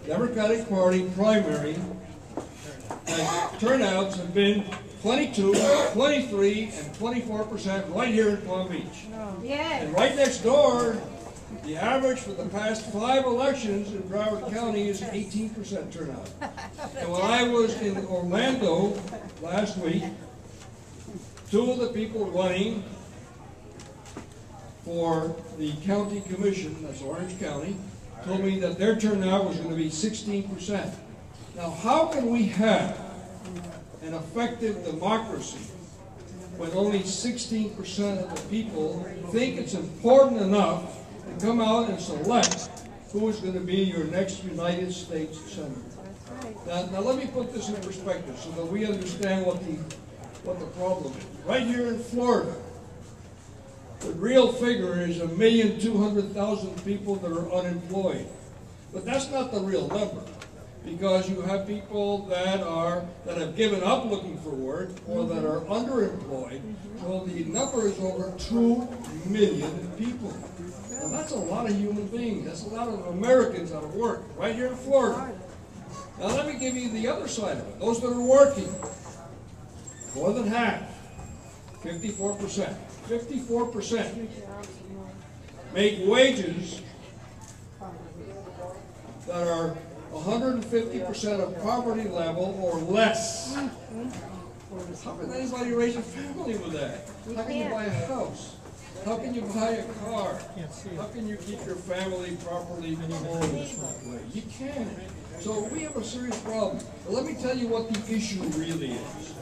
Democratic Party primary turnouts have been 22, 23, and 24% right here in Palm Beach. Yes. And right next door, the average for the past 5 elections in Broward County is 18% turnout. And when I was in Orlando last week, 2 of the people running for the county commission, that's Orange County, told me that their turnout was going to be 16%. Now, how can we have an effective democracy when only 16% of the people think it's important enough to come out and select who is going to be your next United States Senator? Now let me put this in perspective so that we understand what the problem is. Right here in Florida, the real figure is 1,200,000 people that are unemployed. But that's not the real number, because you have people that have given up looking for work or that are underemployed. So the number is over 2 million people. Now that's a lot of human beings. That's a lot of Americans out of work right here in Florida. Now let me give you the other side of it. Those that are working, more than half, 54%. 54% make wages that are 150% of poverty level or less. How can anybody raise a family with that? How can you buy a house? How can you buy a car? How can you keep your family properly managed that way? You can't. So we have a serious problem. But let me tell you what the issue really is.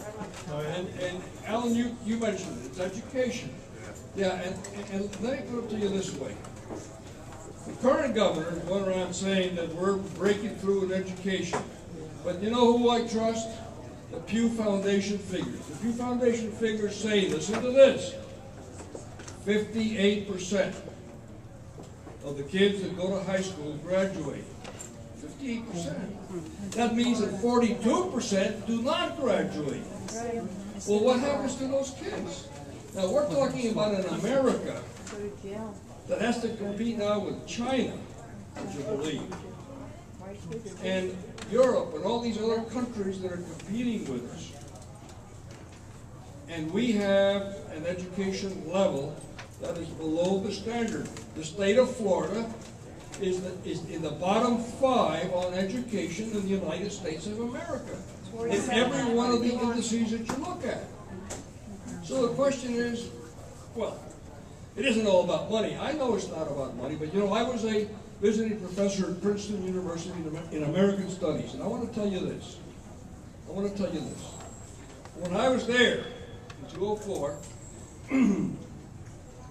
And Alan, you mentioned it. It's education. Yeah, and let me put it to you this way. The current governor is going around saying that we're breaking through in education. But you know who I trust? The Pew Foundation figures. The Pew Foundation figures say, listen to this, 58% of the kids that go to high school graduate. 58%. That means that 42% do not graduate. Well, what happens to those kids? Now, we're talking about an America that has to compete now with China, would you believe, and Europe and all these other countries that are competing with us. And we have an education level that is below the standard. The state of Florida is in the bottom 5 on education in the United States of America, in every one of the indices that you look at. So the question is, well, it isn't all about money. I know it's not about money, but you know, I was a visiting professor at Princeton University in American Studies, and I want to tell you this. When I was there in 2004,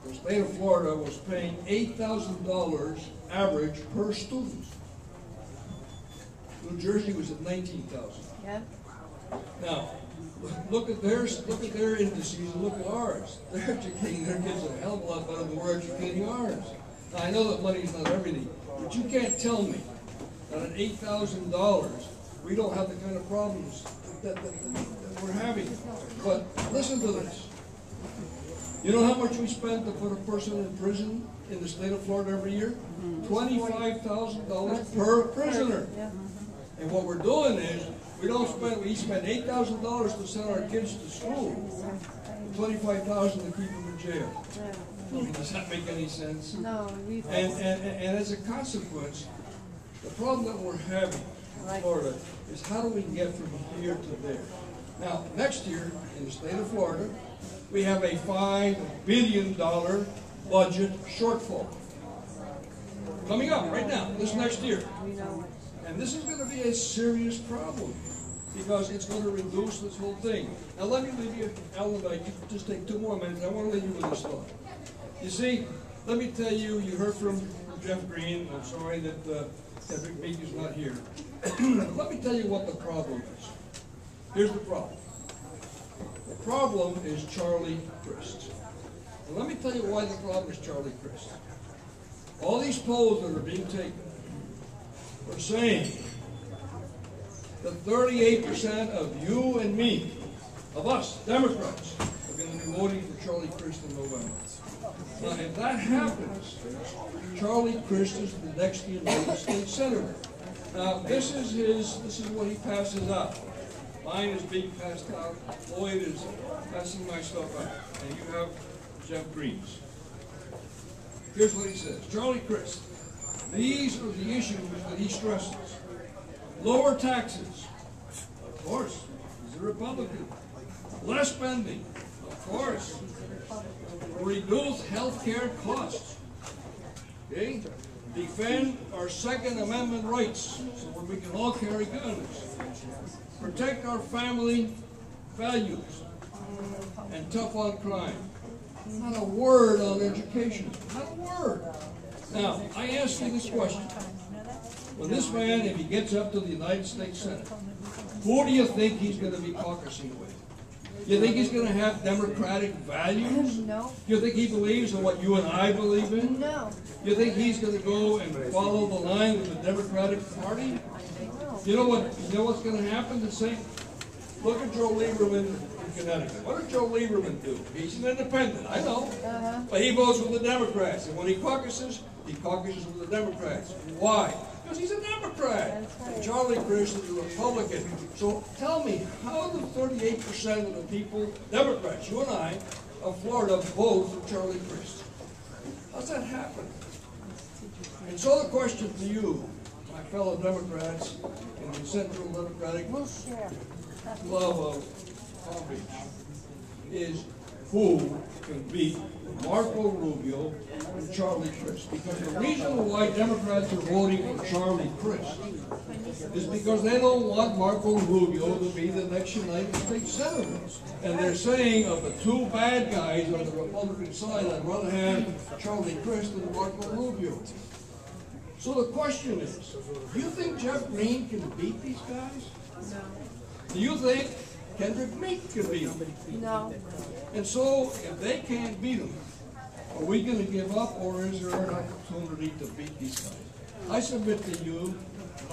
the state of Florida was paying $8,000 average per student. New Jersey was at $19,000. Yeah. Now, look at their indices and look at ours. They're educating their kids a hell of a lot better than we're educating ours. Now, I know that money is not everything, but you can't tell me that at $8,000 we don't have the kind of problems that we're having. But listen to this. You know how much we spend to put a person in prison in the state of Florida every year? $25,000 per prisoner. And what we're doing is, we spend $8,000 to send our kids to school, $25,000 to keep them in jail. I mean, does that make any sense? No. And as a consequence, the problem that we're having in Florida is how do we get from here to there? Now, next year in the state of Florida, we have a $5 billion budget shortfall coming up right now, this next year. And this is going to be a serious problem because it's going to reduce this whole thing. Now let me leave you, Alan, I just take 2 more minutes. I want to leave you with this thought. You see, let me tell you, you heard from Jeff Green. I'm sorry that Rick Meek is not here. Let me tell you what the problem is. Here's the problem. The problem is Charlie Crist. And let me tell you why the problem is Charlie Crist. All these polls that are being taken are saying that 38% of you and me, of us, Democrats, are going to be voting for Charlie Crist in November. Now, if that happens, Charlie Crist is the next United States Senator. Now, this is what he passes out. Mine is being passed out. Lloyd is passing my stuff out. And you have Jeff Green's. Here's what he says. Charlie Crist, these are the issues that he stresses. Lower taxes, of course, he's a Republican. Less spending, of course. Reduce health care costs. Okay? Defend our Second Amendment rights so that we can all carry guns. Protect our family values and tough on crime. Not a word on education. Not a word. Now, I ask you this question. When this man, if he gets up to the United States Senate, who do you think he's going to be caucusing with? You think he's going to have democratic values? No. You think he believes in what you and I believe in? No. You think he's going to go and follow the line of the Democratic Party? You know what's going to happen? To say, look at Joe Lieberman in Connecticut. What did Joe Lieberman do? He's an independent, I know, but he votes with the Democrats, and when he caucuses with the Democrats. Why? Because he's a Democrat. And Charlie Crist is a Republican. So tell me, how do 38% of the people, Democrats, you and I, of Florida, vote for Charlie Crist? How's that happen? And so the question to you, my fellow Democrats in the Central Democratic Club of Palm Beach, is who can beat Marco Rubio and Charlie Crist? Because the reason why Democrats are voting for Charlie Crist is because they don't want Marco Rubio to be the next United States Senator. And they're saying of the two bad guys on the Republican side, I'd rather have Charlie Crist than Marco Rubio. So the question is, do you think Jeff Green can beat these guys? No. Do you think Kendrick Meek can beat them? No. And so, if they can't beat them, are we going to give up, or is there an opportunity to beat these guys? I submit to you,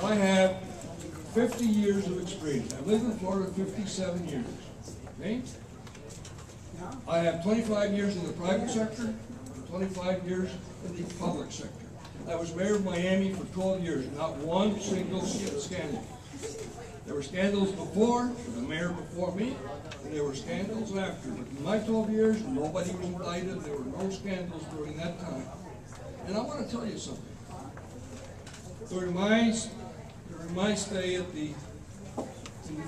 I have 50 years of experience. I've lived in Florida 57 years. Okay? I have 25 years in the private sector, and 25 years in the public sector. I was mayor of Miami for 12 years, not one single scandal. There were scandals before, the mayor before me, and there were scandals after. But in my 12 years, nobody was indicted. There were no scandals during that time. And I want to tell you something. During my stay in the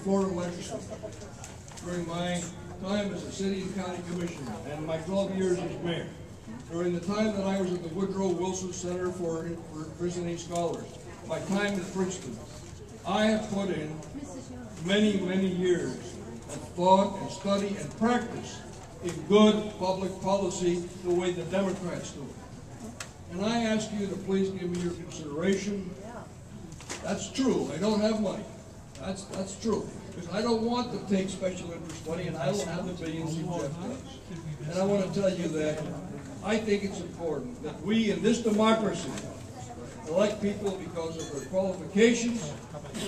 Florida legislature, during my time as a city and county commissioner, and my 12 years as mayor, during the time that I was at the Woodrow Wilson Center for Visiting Scholars, my time at Princeton, I have put in many, many years of thought and study and practice in good public policy the way the Democrats do it. And I ask you to please give me your consideration. That's true. I don't have money. That's true. Because I don't want to take special interest money, and I don't have the billions that Jeff does. And I want to tell you that I think it's important that we in this democracy elect people because of their qualifications,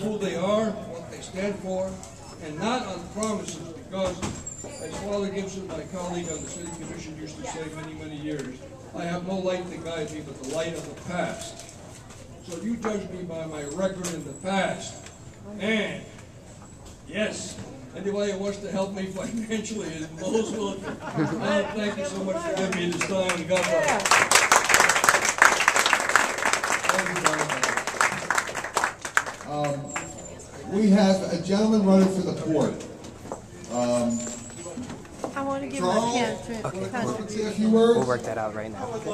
who they are, what they stand for, and not on promises because, as Father Gibson, my colleague on the City Commission, used to say many, many years, I have no light to guide me but the light of the past. So you judge me by my record in the past. And, yes, anybody who wants to help me financially is most welcome. Thank you so much for giving me this time, and God bless. We have a gentleman running for the court. I want to give him a chance to say a few words. We'll work that out right now. Okay.